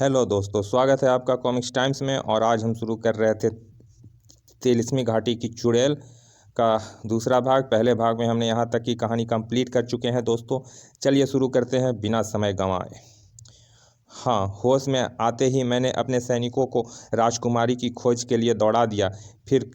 Hello दोस्तों, स्वागत है आपका कॉमिक्स टाइम्स में। और आज हम शुरू कर रहे थे 43वीं घाटी की चुड़ैल का दूसरा भाग। पहले भाग में हमने यहाँ तक की कहानी कंप्लीट कर चुके हैं दोस्तों। चलिए शुरू करते हैं बिना समय गंवाए। हाँ, होश में आते ही मैंने अपने सैनिकों को राजकुमारी की खोज के लिए दौड़ा दिया। फिर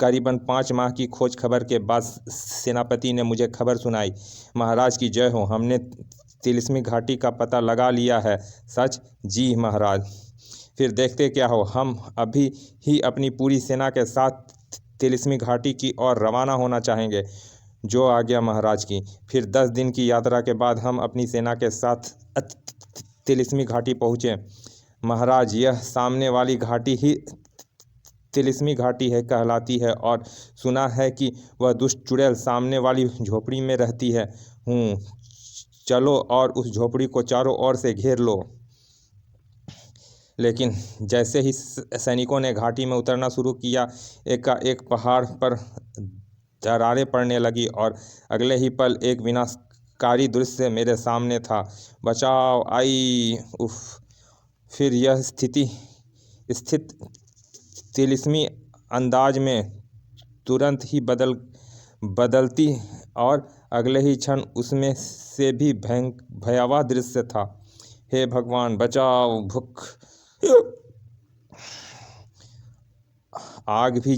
करीबन 5 माह की खोज खबर के बाद सेनापति ने मुझे खबर सुनाई। महाराज की जय हो, हमने 43वीं घाटी का पता लगा लिया है। सच? जी महाराज। फिर देखते क्या हो, हम अभी ही अपनी पूरी सेना के साथ 43वीं घाटी की ओर रवाना होना चाहेंगे। जो आज्ञा महाराज की। फिर 10 दिन की यात्रा के बाद हम अपनी सेना के साथ 43वीं घाटी पहुँचे। महाराज, यह सामने वाली घाटी ही 43वीं घाटी है कहलाती है, और सुना है कि वह दुष्ट चुड़ैल सामने वाली झोपड़ी में रहती है। चलो और उस झोपड़ी को चारों ओर से घेर लो। लेकिन जैसे ही सैनिकों ने घाटी में उतरना शुरू किया, एक पहाड़ पर दरारें पड़ने लगी और अगले ही पल एक विनाशकारी दृश्य मेरे सामने था। बचाओ! आई उफ! फिर यह स्थित 43वीं अंदाज में तुरंत ही बदलती और अगले ही क्षण उसमें से भी भयावह दृश्य था। हे भगवान बचाओ! भूख! आग भी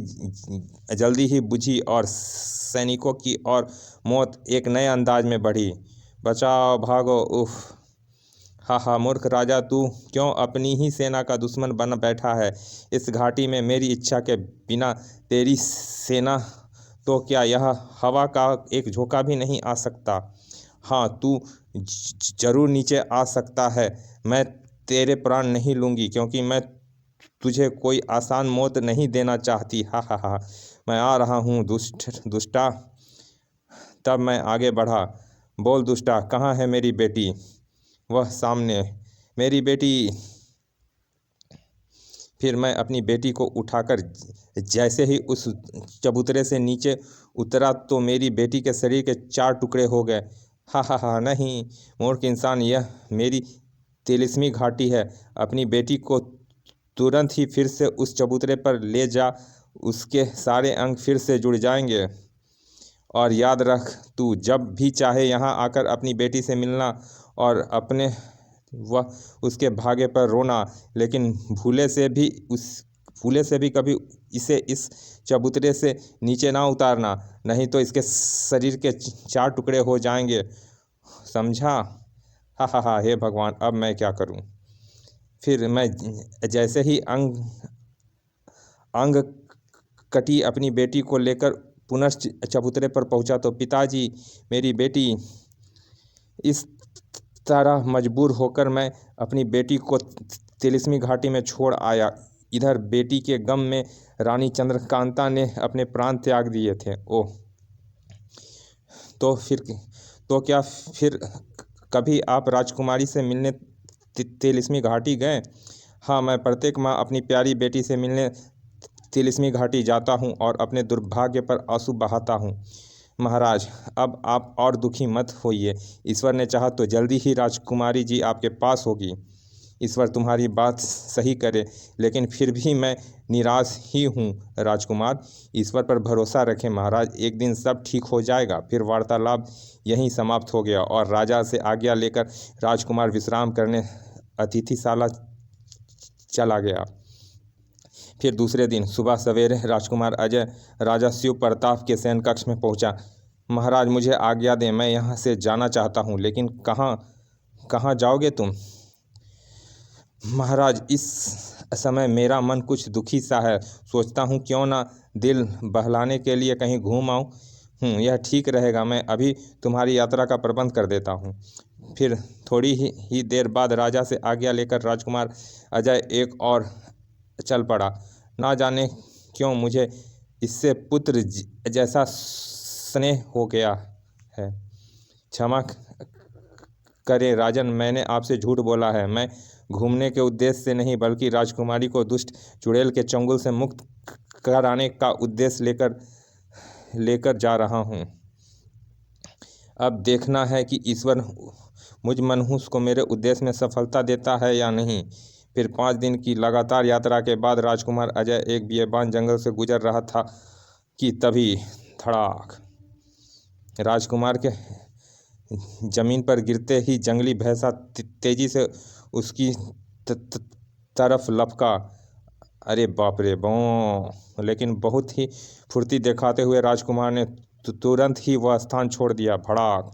जल्दी ही बुझी और सैनिकों की और मौत एक नए अंदाज में बढ़ी। बचाओ! भागो! उफ! हा मूर्ख राजा, तू क्यों अपनी ही सेना का दुश्मन बन बैठा है? इस घाटी में मेरी इच्छा के बिना तेरी सेना तो क्या यह हवा का एक झोंका भी नहीं आ सकता? हाँ, तू जरूर नीचे आ सकता है। मैं तेरे प्राण नहीं लूँगी, क्योंकि मैं तुझे कोई आसान मौत नहीं देना चाहती। हा। मैं आ रहा हूँ दुष्टा। तब मैं आगे बढ़ा। बोल दुष्टा, कहाँ है मेरी बेटी? वह सामने। मेरी बेटी! फिर मैं अपनी बेटी को उठाकर जैसे ही उस चबूतरे से नीचे उतरा तो मेरी बेटी के शरीर के 4 टुकड़े हो गए। हा नहीं मूर्ख इंसान, यह मेरी 43वीं घाटी है। अपनी बेटी को तुरंत ही फिर से उस चबूतरे पर ले जा, उसके सारे अंग फिर से जुड़ जाएंगे। और याद रख, तू जब भी चाहे यहाँ आकर अपनी बेटी से मिलना और अपने वह उसके भाग्य पर रोना, लेकिन भूले से भी कभी इसे इस चबूतरे से नीचे ना उतारना, नहीं तो इसके शरीर के 4 टुकड़े हो जाएंगे। समझा? हा। हे भगवान, अब मैं क्या करूं? फिर मैं जैसे ही अंग कटी अपनी बेटी को लेकर पुनः चबूतरे पर पहुंचा तो पिताजी, मेरी बेटी! इस तरह मजबूर होकर मैं अपनी बेटी को 43वीं घाटी में छोड़ आया। इधर बेटी के गम में रानी चंद्रकांता ने अपने प्राण त्याग दिए थे। ओह! तो क्या फिर कभी आप राजकुमारी से मिलने 43वीं घाटी गए? हाँ, मैं प्रत्येक माह अपनी प्यारी बेटी से मिलने 43वीं घाटी जाता हूँ और अपने दुर्भाग्य पर आंसू बहाता हूँ। महाराज, अब आप और दुखी मत होइए। ईश्वर ने चाहा तो जल्दी ही राजकुमारी जी आपके पास होगी। ईश्वर तुम्हारी बात सही करे, लेकिन फिर भी मैं निराश ही हूँ राजकुमार। ईश्वर पर भरोसा रखें महाराज, एक दिन सब ठीक हो जाएगा। फिर वार्तालाप यहीं समाप्त हो गया और राजा से आज्ञा लेकर राजकुमार विश्राम करने अतिथिशाला चला गया। फिर दूसरे दिन सुबह सवेरे राजकुमार अजय राजा शिव प्रताप के शयन कक्ष में पहुंचा। महाराज, मुझे आज्ञा दें, मैं यहाँ से जाना चाहता हूँ। लेकिन कहाँ जाओगे तुम? महाराज, इस समय मेरा मन कुछ दुखी सा है। सोचता हूँ क्यों ना दिल बहलाने के लिए कहीं घूम आऊँ। यह ठीक रहेगा। मैं अभी तुम्हारी यात्रा का प्रबंध कर देता हूँ। फिर थोड़ी ही देर बाद राजा से आज्ञा लेकर राजकुमार अजय एक और चल पड़ा। ना जाने क्यों मुझे इससे पुत्र जैसा स्नेह हो गया है। क्षमा करें राजन, मैंने आपसे झूठ बोला है। मैं घूमने के उद्देश्य से नहीं, बल्कि राजकुमारी को दुष्ट चुड़ैल के चंगुल से मुक्त कराने का उद्देश्य लेकर जा रहा हूँ। अब देखना है कि ईश्वर मुझ मनहूस को मेरे उद्देश्य में सफलता देता है या नहीं। फिर 5 दिन की लगातार यात्रा के बाद राजकुमार अजय एक बियाबान जंगल से गुजर रहा था कि तभी धड़ाक, राजकुमार के जमीन पर गिरते ही जंगली भैंसा तेजी से उसकी तरफ लपका। अरे बाप रे बो! लेकिन बहुत ही फुर्ती दिखाते हुए राजकुमार ने तुरंत ही वह स्थान छोड़ दिया। भड़ाक!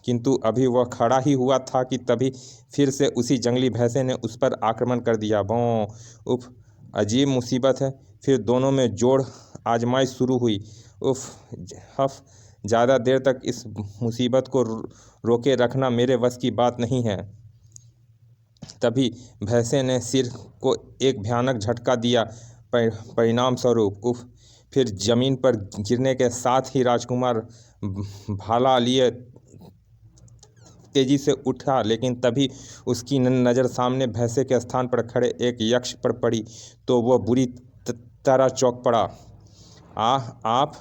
किंतु अभी वह खड़ा ही हुआ था कि तभी फिर से उसी जंगली भैंसे ने उस पर आक्रमण कर दिया। भौं! उफ! अजीब मुसीबत है। फिर दोनों में जोड़ आजमाइश शुरू हुई। उफ! हफ! ज़्यादा देर तक इस मुसीबत को रोके रखना मेरे वश की बात नहीं है। तभी भैंसे ने सिर को एक भयानक झटका दिया। परिणाम स्वरूप उफ! फिर जमीन पर गिरने के साथ ही राजकुमार भाला लिए तेजी से उठा, लेकिन तभी उसकी नज़र सामने भैंसे के स्थान पर खड़े एक यक्ष पर पड़ी तो वह बुरी तरह चौंक पड़ा। आप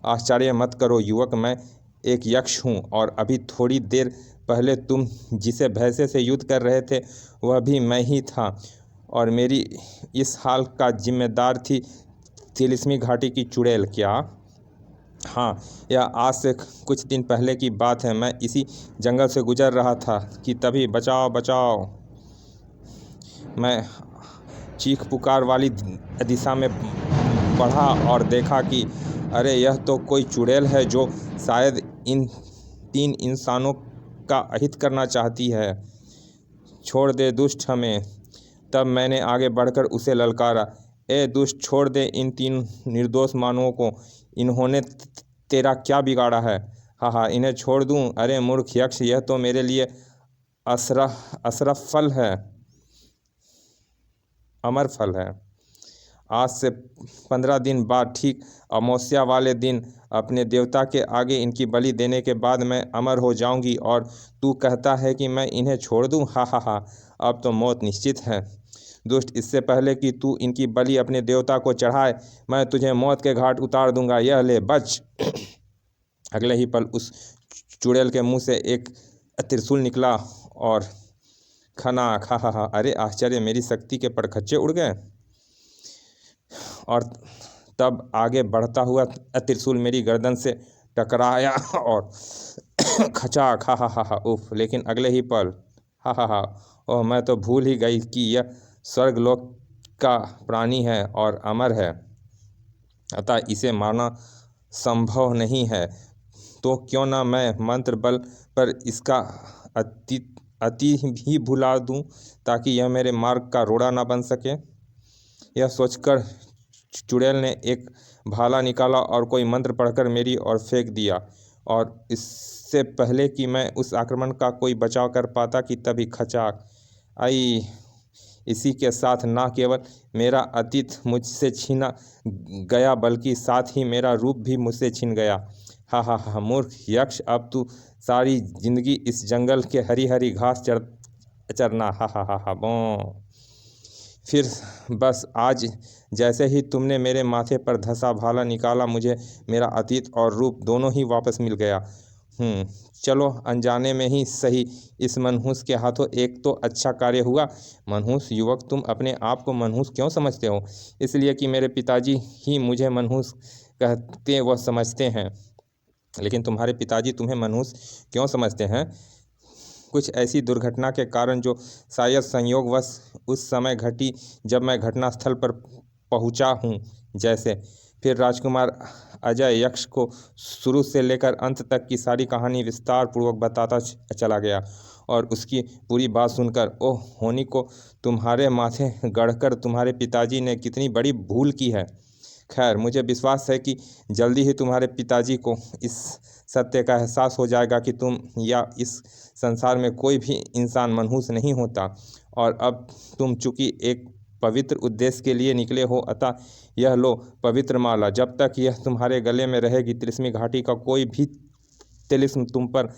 आश्चर्य मत करो युवक, मैं एक यक्ष हूँ और अभी थोड़ी देर पहले तुम जिसे भैंसे से युद्ध कर रहे थे वह भी मैं ही था और मेरी इस हाल का जिम्मेदार थी तिलिस्मी घाटी की चुड़ैल। क्या? हाँ, यह आज से कुछ दिन पहले की बात है। मैं इसी जंगल से गुजर रहा था कि तभी बचाओ बचाओ, मैं चीख पुकार वाली दिशा में बढ़ा और देखा कि अरे यह तो कोई चुड़ैल है जो शायद इन 3 इंसानों का अहित करना चाहती है। छोड़ दे दुष्ट हमें। तब मैंने आगे बढ़कर उसे ललकारा, ए दुष्ट, छोड़ दे इन 3 निर्दोष मानवों को। इन्होंने तेरा क्या बिगाड़ा है? हाँ, इन्हें छोड़ दूँ? अरे मूर्ख यक्ष, यह तो मेरे लिए अशरफ फल है, अमर फल है। आज से 15 दिन बाद ठीक अमावस्या वाले दिन अपने देवता के आगे इनकी बलि देने के बाद मैं अमर हो जाऊंगी और तू कहता है कि मैं इन्हें छोड़ दूं? हा हा हा! अब तो मौत निश्चित है। दुष्ट, इससे पहले कि तू इनकी बलि अपने देवता को चढ़ाए मैं तुझे मौत के घाट उतार दूंगा। यह ले, बच! अगले ही पल उस चुड़ैल के मुंह से एक त्रिशूल निकला और खनाक! हा हा हा! अरे आश्चर्य, मेरी शक्ति के परखच्चे उड़ गए और तब आगे बढ़ता हुआ त्रिशूल मेरी गर्दन से टकराया और खचाक! हा हा हा हा! उफ! लेकिन अगले ही पल हा हा हा! ओह, मैं तो भूल ही गई कि यह स्वर्गलोक का प्राणी है और अमर है, अतः इसे मारना संभव नहीं है। तो क्यों न मैं मंत्र बल पर इसका अति भी भुला दूं ताकि यह मेरे मार्ग का रोड़ा न बन सके। यह सोचकर चुड़ैल ने एक भाला निकाला और कोई मंत्र पढ़कर मेरी ओर फेंक दिया और इससे पहले कि मैं उस आक्रमण का कोई बचाव कर पाता कि तभी खचाक! आई! इसी के साथ न केवल मेरा अतीत मुझसे छीना गया बल्कि साथ ही मेरा रूप भी मुझसे छिन गया। हा हा हा! मूर्ख यक्ष, अब तू सारी जिंदगी इस जंगल के हरी हरी घास चरना। हा हा हा हा! बो! फिर बस आज जैसे ही तुमने मेरे माथे पर धंसा भाला निकाला मुझे मेरा अतीत और रूप दोनों ही वापस मिल गया। चलो, अनजाने में ही सही इस मनहूस के हाथों एक तो अच्छा कार्य हुआ। मनहूस युवक, तुम अपने आप को मनहूस क्यों समझते हो? इसलिए कि मेरे पिताजी ही मुझे मनहूस कहते व समझते हैं। लेकिन तुम्हारे पिताजी तुम्हें मनहूस क्यों समझते हैं? कुछ ऐसी दुर्घटना के कारण जो शायद संयोगवश उस समय घटी जब मैं घटनास्थल पर पहुंचा हूं। जैसे फिर राजकुमार अजय यक्ष को शुरू से लेकर अंत तक की सारी कहानी विस्तार पूर्वक बताता चला गया और उसकी पूरी बात सुनकर ओह होनी को तुम्हारे माथे गढ़कर तुम्हारे पिताजी ने कितनी बड़ी भूल की है। खैर, मुझे विश्वास है कि जल्दी ही तुम्हारे पिताजी को इस सत्य का एहसास हो जाएगा कि तुम या इस संसार में कोई भी इंसान मनहूस नहीं होता और अब तुम चूंकि एक पवित्र उद्देश्य के लिए निकले हो, अतः यह लो पवित्र माला। जब तक यह तुम्हारे गले में रहेगी तिलिस्मी घाटी का कोई भी तिलिस्म तुम पर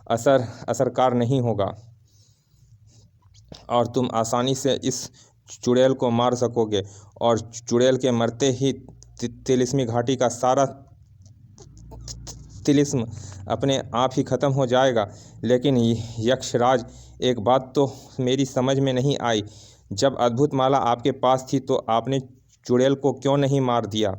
असरकार नहीं होगा और तुम आसानी से इस चुड़ैल को मार सकोगे और चुड़ैल के मरते ही तिलिस्मी घाटी का सारा तिलिस्म अपने आप ही खत्म हो जाएगा। लेकिन यक्षराज, एक बात तो मेरी समझ में नहीं आई। जब अद्भुत माला आपके पास थी तो आपने चुड़ैल को क्यों नहीं मार दिया?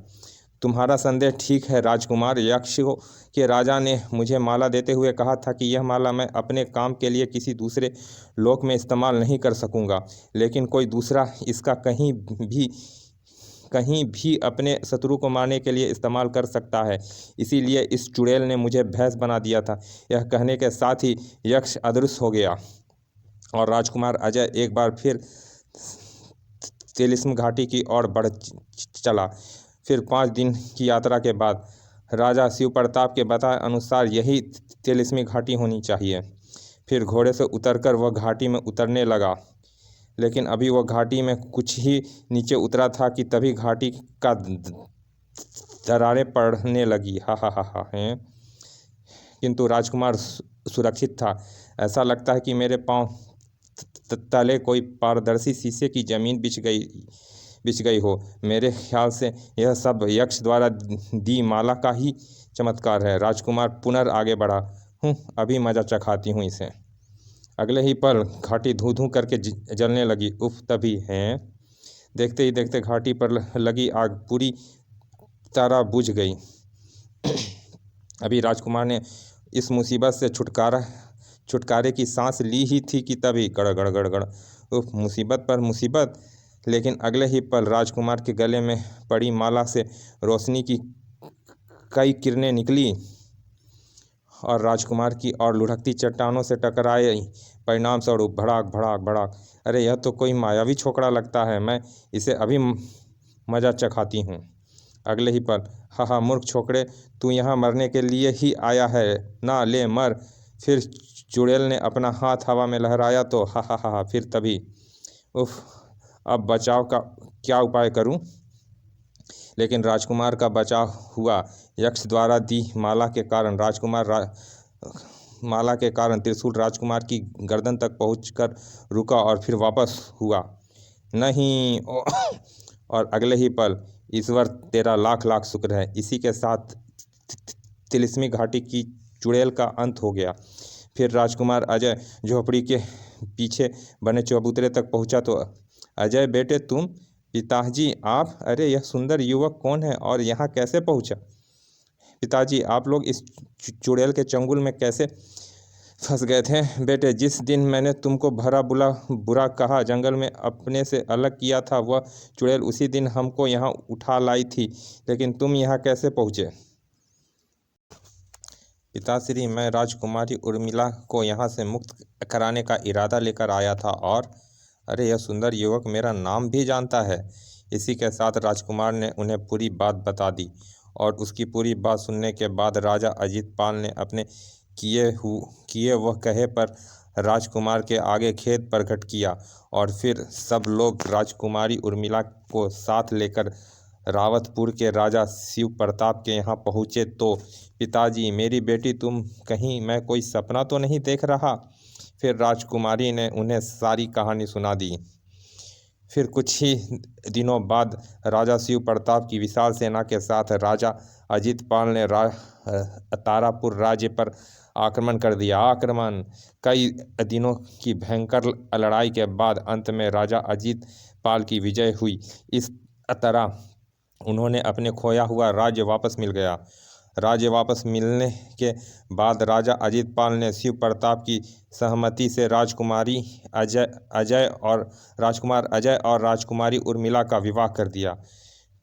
तुम्हारा संदेह ठीक है राजकुमार। यक्षों के राजा ने मुझे माला देते हुए कहा था कि यह माला मैं अपने काम के लिए किसी दूसरे लोक में इस्तेमाल नहीं कर सकूंगा, लेकिन कोई दूसरा इसका कहीं भी अपने शत्रु को मारने के लिए इस्तेमाल कर सकता है। इसीलिए इस चुड़ैल ने मुझे भैंस बना दिया था। यह कहने के साथ ही यक्ष अदृश्य हो गया और राजकुमार अजय एक बार फिर तिलिस्म घाटी की ओर बढ़ चला। फिर 5 दिन की यात्रा के बाद राजा शिव प्रताप के बताए अनुसार यही तिलिस्मी घाटी होनी चाहिए। फिर घोड़े से उतरकर वह घाटी में उतरने लगा, लेकिन अभी वह घाटी में कुछ ही नीचे उतरा था कि तभी घाटी का दरारें पड़ने लगी। हा हा हा हा हैं। किंतु राजकुमार सुरक्षित था। ऐसा लगता है कि मेरे पांव तले कोई पारदर्शी शीशे की जमीन बिछ गई हो। मेरे ख्याल से यह सब यक्ष द्वारा दी माला का ही चमत्कार है। राजकुमार पुनः आगे बढ़ा। अभी मजा चखाती हूँ इसे। अगले ही पल घाटी धू धू करके जलने लगी। उफ, तभी हैं। देखते ही देखते घाटी पर लगी आग पूरी तरह बुझ गई। अभी राजकुमार ने इस मुसीबत से छुटकारे की सांस ली ही थी कि तभी गड़गड़ गड़गड़। उफ, मुसीबत पर मुसीबत। लेकिन अगले ही पल राजकुमार के गले में पड़ी माला से रोशनी की कई किरणें निकली और राजकुमार की और लुढ़कती चट्टानों से टकराए। परिणाम स्वरूप भड़ाक भड़ाक भड़ाक। अरे, यह तो कोई मायावी छोकरा लगता है। मैं इसे अभी मजा चखाती हूँ। अगले ही पल, हा मूर्ख छोकरे, तू यहाँ मरने के लिए ही आया है ना, ले मर। फिर चुड़ैल ने अपना हाथ हवा में लहराया तो हा। फिर तभी उफ, अब बचाव का क्या उपाय करूं? लेकिन राजकुमार का बचाव हुआ। यक्ष द्वारा दी माला के कारण त्रिशूल राजकुमार की गर्दन तक पहुंचकर रुका और फिर वापस हुआ नहीं। और अगले ही पल, ईश्वर तेरा लाख लाख शुक्र है। इसी के साथ तिलिस्मी घाटी की चुड़ैल का अंत हो गया। फिर राजकुमार अजय झोपड़ी के पीछे बने चबूतरे तक पहुंचा तो अजय बेटे तुम? पिताजी आप? अरे, यह सुंदर युवक कौन है और यहाँ कैसे पहुंचा? पिताजी, आप लोग इस चुड़ैल के चंगुल में कैसे फंस गए थे? बेटे, जिस दिन मैंने तुमको बुरा कहा, जंगल में अपने से अलग किया था, वह चुड़ैल उसी दिन हमको यहाँ उठा लाई थी। लेकिन तुम यहाँ कैसे पहुँचे? पिताश्री, मैं राजकुमारी उर्मिला को यहाँ से मुक्त कराने का इरादा लेकर आया था और अरे, यह सुंदर युवक मेरा नाम भी जानता है। इसी के साथ राजकुमार ने उन्हें पूरी बात बता दी और उसकी पूरी बात सुनने के बाद राजा अजित पाल ने अपने किए वह कहे पर राजकुमार के आगे खेत प्रकट किया और फिर सब लोग राजकुमारी उर्मिला को साथ लेकर रावतपुर के राजा शिव प्रताप के यहाँ पहुँचे तो पिताजी, मेरी बेटी, तुम कहीं मैं कोई सपना तो नहीं देख रहा? फिर राजकुमारी ने उन्हें सारी कहानी सुना दी। फिर कुछ ही दिनों बाद राजा शिव प्रताप की विशाल सेना के साथ राजा अजित पाल ने तारापुर राज्य पर आक्रमण कर दिया। कई दिनों की भयंकर लड़ाई के बाद अंत में राजा अजित पाल की विजय हुई। इस तरह उन्होंने अपने खोया हुआ राज्य वापस मिल गया। राज्य वापस मिलने के बाद राजा अजित पाल ने शिव प्रताप की सहमति से राजकुमार अजय और राजकुमारी उर्मिला का विवाह कर दिया।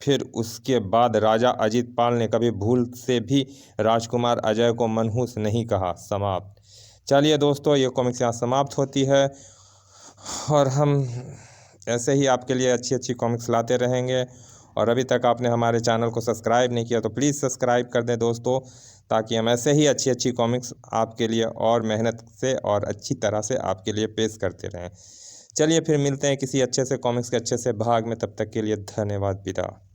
फिर उसके बाद राजा अजित पाल ने कभी भूल से भी राजकुमार अजय को मनहूस नहीं कहा। समाप्त। चलिए दोस्तों, ये कॉमिक्स यहाँ समाप्त होती है और हम ऐसे ही आपके लिए अच्छी अच्छी कॉमिक्स लाते रहेंगे। और अभी तक आपने हमारे चैनल को सब्सक्राइब नहीं किया तो प्लीज़ सब्सक्राइब कर दें दोस्तों, ताकि हम ऐसे ही अच्छी अच्छी कॉमिक्स आपके लिए और मेहनत से और अच्छी तरह से आपके लिए पेश करते रहें। चलिए फिर मिलते हैं किसी अच्छे से कॉमिक्स के अच्छे से भाग में। तब तक के लिए धन्यवाद। विदा।